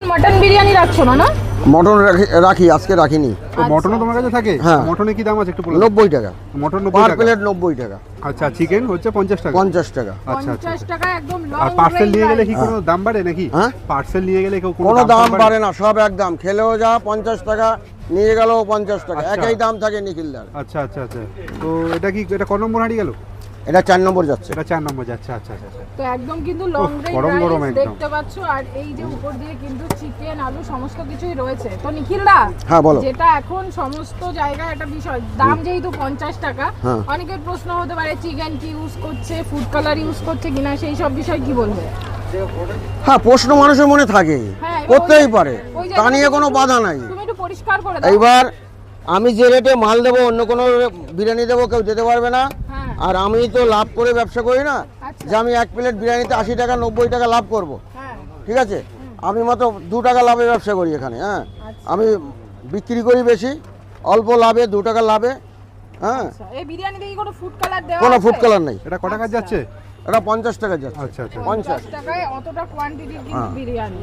Mutton biryani রাখছো না? না মটন রাখি, আজকে রাখিনি। তো মটনও তোমার কাছে থাকে? হ্যাঁ। মটনে কি দাম আছে একটু বলো। 90 টাকা মটন 90 পার টাকা। প্লেট, 90 টাকা। আচ্ছা, চিকেন হচ্ছে 50 টাকা। 50 টাকা। আচ্ছা আচ্ছা। 50 টাকা একদম লং। আর পার্সেল নিয়ে গেলে কি কোনো দাম বাড়ে নাকি? হ্যাঁ? পার্সেল নিয়ে গেলে কেউ কোনো দাম বাড়ে না, সব একদম। খেলেও যা 50 টাকা, নিয়ে গেলেও 50 টাকা, আচ্ছা। একই দাম থাকে নিখিলদার। আচ্ছা আচ্ছা আচ্ছা। তো এটা কি এটা কত নম্বর হাঁড়ি গেল? এটা 4 নম্বর যাচ্ছে। এটা 4 নম্বর যাচ্ছে। আচ্ছা আচ্ছা আচ্ছা। তো একদম কিন্তু লং রেঞ্জ গরম গরম রাইস একদম। দেখতে পাচ্ছো, আর এই যে উপর দিয়ে কিন্তু চিকেন, আলু সমস্ত কিছুই রয়েছে। তো নিখিলদা, হ্যাঁ বলো। যেটা এখন সমস্ত জায়গায় একটা বিষয়, দাম যেহেতু 50 টাকা, হ্যাঁ। অনেকের প্রশ্ন হতে পারে চিকেন কি ইউজ করছে, ফুড কালার ইউজ করছে কিনা, সেই সব বিষয় কি বলবে? হ্যাঁ, প্রশ্ন মানুষের মনে থাকে, হ্যাঁ, এবার করতেই পারে, ওই তা জায়গাটা নিয়ে কোনো একটু- বাধা নাই। তুমি একটু পরিষ্কার করে দাও। এইবার আমি যে রেটে মাল দেবো, অন্য কোনো বিরিয়ানি দেবো, কেউ দিতে পারবে না। হ্যাঁ। আর আমি তো লাভ করে ব্যবসা করি না আচ্ছা। যে আমি 1 প্লেট বিরিয়ানিতে 80 টাকা 90 টাকা লাভ করব। হ্যাঁ। ঠিক আছে, আমি মাত্র 2 টাকা লাভে ব্যবসা করি এখানে। হ্যাঁ, আচ্ছা। আমি বিক্রি করি বেশি, অল্প লাভে, 2 টাকা লাভে। হ্যাঁ, আচ্ছা, এই বিরিয়ানিতে কি কোনো ফুড কালার দেওয়া কোনো আছে? ফুড কালার নেই। এটা কত টাকা যাচ্ছে? এটা 50 টাকা যাচ্ছে। আচ্ছা আচ্ছা। 50 টাকায় অতটা কোয়ান্টিটির কিন্তু হ্যাঁ। বিরিয়ানি।